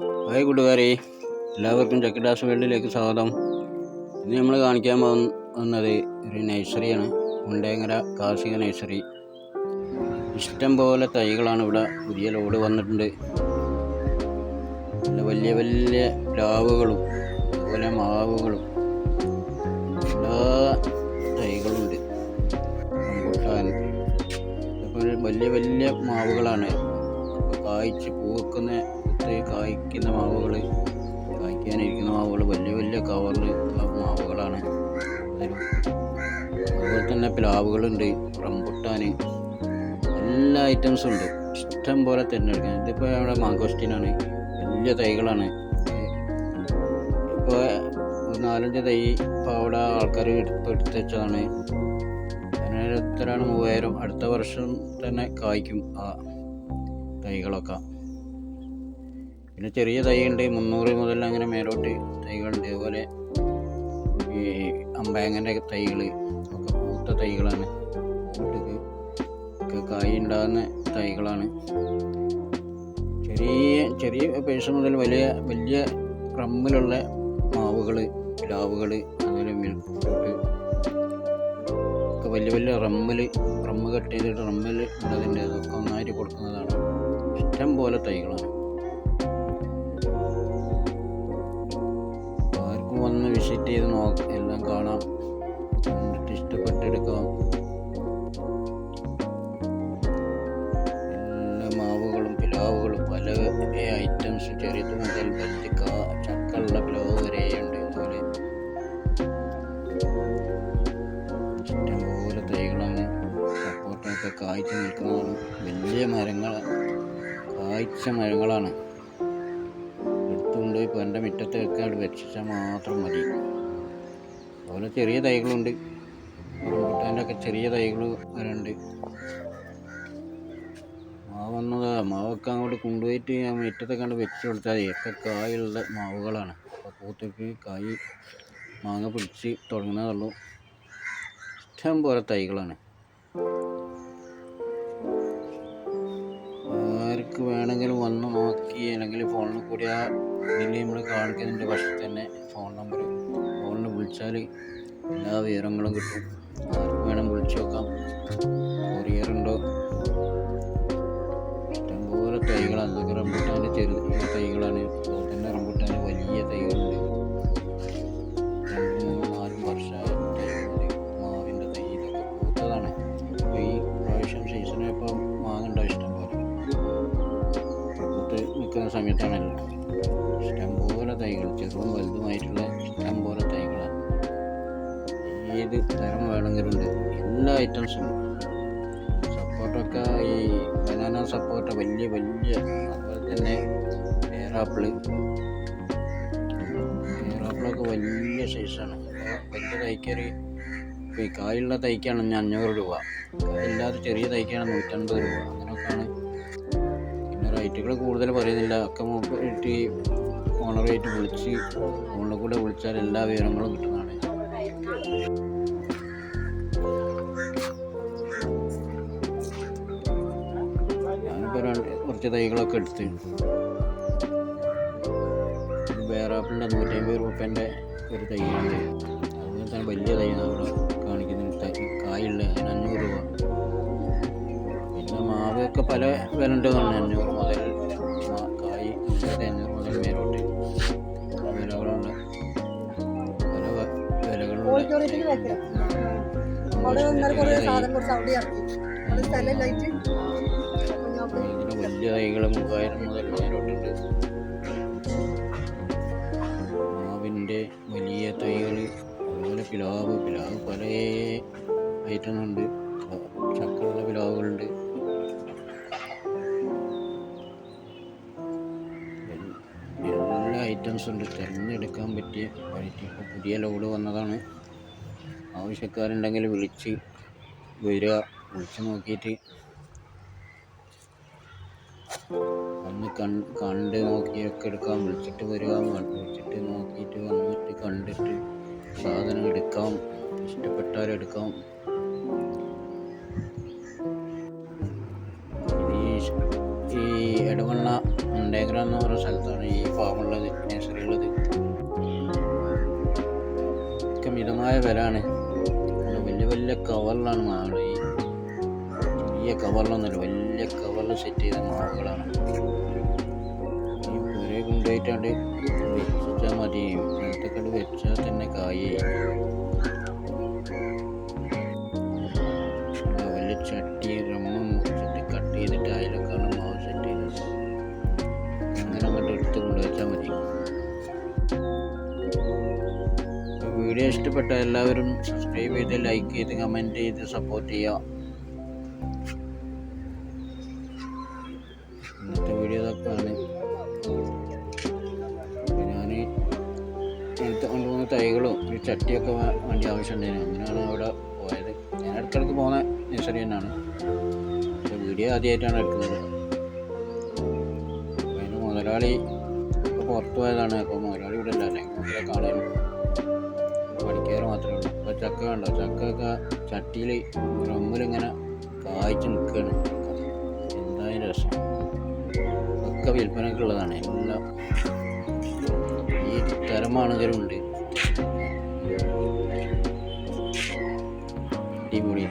Hi കൂട്ടുകാരെ, എല്ലാവർക്കും ചക്കിടാസ് വേൾഡിലേക്ക് സ്വാഗതം. ഇന്ന് നമ്മൾ കാണിക്കാൻ പോകുന്നത് ഒരു നഴ്സറിയാണ്. മുണ്ടേങ്ങര കാർഷിക നഴ്സറി. ഇഷ്ടം പോലെ തൈകളാണ് ഇവിടെ. പുതിയ ലോഡ് വന്നിട്ടുണ്ട്. വലിയ വലിയ പ്ലാവുകളും അതുപോലെ മാവുകളും എല്ലാ തൈകളുണ്ട്. റംബൂട്ടാൻ, അതുപോലെ വലിയ വലിയ മാവുകളാണ്. കായ്ച്ച് പൂക്കുന്ന കായ്ക്കുന്ന മാവുകൾ, കായ്ക്കാനിരിക്കുന്ന മാവുകൾ വലിയ വലിയ കവറിൽ മാവുകളാണ്. അതുപോലെ തന്നെ പ്ലാവുകളുണ്ട്, റംബൂട്ടാൻ, എല്ലാ ഐറ്റംസും ഉണ്ട്. ഇഷ്ടം പോലെ തിരഞ്ഞെടുക്കാൻ. ഇതിപ്പോൾ അവിടെ മാങ്കോസ്റ്റീനാണ്, വലിയ തൈകളാണ്. ഇപ്പോൾ 4-5 തൈ ഇപ്പോൾ അവിടെ ആൾക്കാർ എടുത്ത് വെച്ചതാണ്. എത്രയാണ് 3000. അടുത്ത വർഷം തന്നെ കായ്ക്കും ആ തൈകളൊക്കെ. പിന്നെ ചെറിയ തൈ ഉണ്ട്, 300 മുതൽ അങ്ങനെ മേലോട്ട് തൈകളുണ്ട്. അതുപോലെ ഈ അമ്പയങ്ങൻ്റെ തൈകൾ ഒക്കെ പൂത്ത തൈകളാണ്. പൂട്ടിക്ക് ഒക്കെ കായ് ഉണ്ടാകുന്ന തൈകളാണ്. ചെറിയ പൈസ മുതൽ വലിയ വലിയ റമ്മിലുള്ള മാവുകൾ, പ്ലാവുകൾ, അതുപോലെ മിൽക്ക് ഫ്രൂട്ട് ഒക്കെ വലിയ വലിയ റമ്മ് കട്ട് ചെയ്തിട്ട് റമ്മിൽ ഉള്ളതിൻ്റെ അതൊക്കെ ഒന്നായിട്ട് കൊടുക്കുന്നതാണ്. ഇഷ്ടം പോലെ തൈകളാണ്. ആർക്കും വന്ന് വിസിറ്റ് ചെയ്ത് എല്ലാം കാണാം, കണ്ടിട്ട് ഇഷ്ടപ്പെട്ടെടുക്കാം. എല്ലാ മാവുകളും പ്ലാവുകളും പല ഐറ്റംസ്, ചെറുത് മുതൽ വലിയ ചക്കുള്ള പ്ലാവ് വരെയുണ്ട്. അതുപോലെ ഇഷ്ടംപോലെ തൈകളാണ്. സപ്പോർട്ടൊക്കെ കായ്ച്ചു നിൽക്കുന്നതാണ്. വലിയ കായ്ച്ച മരങ്ങളാണ്. എടുത്തുകൊണ്ടുപോയി ഇപ്പോൾ എൻ്റെ മുറ്റത്തൊക്കെ അവിടെ വെച്ചാൽ മാത്രം മതി. അതുപോലെ ചെറിയ തൈകളുണ്ട്. റംബൂട്ടാൻ്റെ ഒക്കെ ചെറിയ തൈകൾ വരുന്നുണ്ട്. മാവൊക്കെ അങ്ങോട്ട് കൊണ്ടുപോയിട്ട് ആ മുറ്റത്തൊക്കെ കണ്ട് വെച്ച് കൊടുത്താൽ ഒക്കെ കായുള്ള മാവുകളാണ്. അപ്പോൾ പൂത്തേക്ക് കായ് മാങ്ങ പിടിച്ച് തുടങ്ങുന്നതുള്ളൂ. ഇഷ്ടം പോലെ തൈകളാണ്. ആർക്ക് വേണമെങ്കിലും വന്ന് നോക്കി, അല്ലെങ്കിൽ ഫോണിൽ കൂടി ആ ഇതിൽ നമ്മൾ കാണിക്കുന്നതിൻ്റെ വശത്ത് തന്നെ ഫോണിൽ വിളിച്ചാൽ എല്ലാ വിവരങ്ങളും കിട്ടും. ആർക്ക് വേണം വിളിച്ചു നോക്കാം. കൊറിയറുണ്ടോ? ഇഷ്ടംപോലെ തൈകളാണ്. അതൊക്കെ റംബൂട്ടാൻ്റെ ചെറിയ തൈകളാണ്. അതുപോലെ തന്നെ റംബൂട്ടാൻ്റെ വലിയ തൈകളുണ്ട്. 2-3-4 വർഷമായ തൈകളുണ്ട്. മാവിൻ്റെ തൈ ഇതൊക്കെ പൂത്തതാണ്. അപ്പോൾ ഈ പ്രാവശ്യം സീസണിപ്പോൾ മാങ്ങുണ്ടോ ഇഷ്ടം പോലെ. പൂത്ത് നിൽക്കുന്ന സമയത്താണല്ലോ. ഇഷ്ടംപോലെ തൈകൾ, ചെറുതും വലുതുമായിട്ടുള്ള ഇഷ്ടംപോലെ തൈകളാണ്. ഏത് തരം വേണമെങ്കിലും ഉണ്ട്, എല്ലാ ഐറ്റംസും ഉണ്ട്. സപ്പോർട്ടൊക്കെ ഈ ബനാന സപ്പോർട്ട വലിയ അതുപോലെ തന്നെ പേരാപ്പിളൊക്കെ വലിയ സൈസാണ്. വലിയ തൈക്കൊരു ഇപ്പോൾ ഈ കായുള്ള തൈക്കാണ് 500 രൂപ, കായില്ലാതെ ചെറിയ തൈക്കാണ് 150 രൂപ. അങ്ങനെയൊക്കെയാണ്. പിന്നെ റേറ്റുകൾ കൂടുതൽ പറയുന്നില്ല. ഒക്കെ നോക്കിയിട്ട് ഓണറായിട്ട് വിളിച്ച് ഫോണിൽ കൂടെ വിളിച്ചാൽ എല്ലാ വിവരങ്ങളും കിട്ടുന്നതാണ്. ഞാനിപ്പോൾ കുറച്ച് തൈകളൊക്കെ എടുത്ത്, പേരാപ്പിളിൻ്റെ 150 രൂപേൻ്റെ ഒരു തൈയുണ്ട്. അതുപോലെ തന്നെ വലിയ തൈയാണ് അവിടെ കാണിക്കുന്നത്. കായുള്ള അതിന് 500 രൂപ. പിന്നെ മാവൊക്കെ പല വില ഉണ്ടെന്നാണ്. 500 മുതൽ കായ് 500 മുതൽ മേലോട്ട് വിലകളുണ്ട്. പല വിലകളുണ്ട്. വലിയ തൈകൾ 3000 മുതൽ മേലോട്ടുണ്ട്. മാവിൻ്റെ വലിയ തൈകൾ, അതുപോലെ പ്ലാവ് പല ഐറ്റമുണ്ട്. ചക്കുള്ള പ്ലാവുകളുണ്ട്. എല്ലാ ഐറ്റംസും ഉണ്ട്. തിരഞ്ഞെടുക്കാൻ പറ്റിയ വെറൈറ്റി. ഇപ്പോൾ പുതിയ ലോഡ് വന്നതാണ്. ആവശ്യക്കാരുണ്ടെങ്കിൽ വിളിച്ച് വരിക. വിളിച്ച് നോക്കിയിട്ട് വന്ന് കണ്ട് നോക്കിയൊക്കെ എടുക്കാം. വിളിച്ചിട്ട് വരിക. വിളിച്ചിട്ട് നോക്കിയിട്ട് വന്നിട്ട് കണ്ടിട്ട് സാധനം എടുക്കാം. ഇഷ്ടപ്പെട്ടാലെടുക്കാം. ഈ എടവണ്ണ പാണ്ടേഗ്ര എന്ന് പറയുന്ന സ്ഥലത്താണ് ഈ ഫാമുള്ളത്, നഴ്സറി ഉള്ളത്. ഒക്കെ മിതമായ വിലയാണ്. വലിയ വലിയ കവറിലാണ് മാവുകൾ. ഈ ചെറിയ കവറിലൊന്നുമല്ല, വലിയ കവറിൽ സെറ്റ് ചെയ്ത മാവുകളാണ്. ഈ പുര കൊണ്ടുപോയിട്ടാണ്ട് വെച്ചാൽ മതി. നിലത്തൊക്കെ വെച്ചാൽ തന്നെ കായേ. വലിയ ചട്ടി റമ്മ മുറിച്ചിട്ട് കട്ട് ചെയ്തിട്ട് അതിലൊക്കെയാണ് മാവ് സെറ്റ് ചെയ്തത്. അങ്ങനെ അങ്ങോട്ട് എടുത്ത് കൊണ്ടുവച്ചാൽ മതി. വീഡിയോ ഇഷ്ടപ്പെട്ട എല്ലാവരും സബ്സ്ക്രൈബ് ചെയ്ത് ലൈക്ക് ചെയ്ത് കമൻറ്റ് ചെയ്ത് സപ്പോർട്ട് ചെയ്യുക. ഇന്നത്തെ വീഡിയോ ഇതൊക്കെയാണ്. ഞാൻ ഇങ്ങനത്തെ 2-3 തൈകളും ഒരു ചട്ടിയൊക്കെ വേണ്ടി ആവശ്യമുണ്ടായിരുന്നു. അങ്ങനെയാണ് അവിടെ പോയത്. ഞാൻ ഇടയ്ക്കിടയ്ക്ക് പോകുന്ന നഴ്സറി തന്നെയാണ്, പക്ഷെ വീഡിയോ ആദ്യമായിട്ടാണ് എടുക്കുന്നത്. അപ്പോൾ അതിന് മുതലാളി ഇപ്പോൾ പുറത്തു പോയതാണ്. അപ്പോൾ മുതലാളി ഇവിടെ ഇല്ല, അല്ലെങ്കിൽ മുതലേ കാണാനും പഠിക്കാറ് മാത്രമേ ഉള്ളൂ. അപ്പോൾ ചക്ക കണ്ടോ, ചക്കയൊക്കെ ചട്ടിയിൽ ഡ്രമ്മിലിങ്ങനെ കായ്ച്ച് നിൽക്കുകയാണ്. എന്തായാലും രസം. ഒക്കെ വിൽപ്പനക്കുള്ളതാണ് എല്ലാം. ഈ തരമാണെങ്കിലും ഉണ്ട്. അടിപൊളി.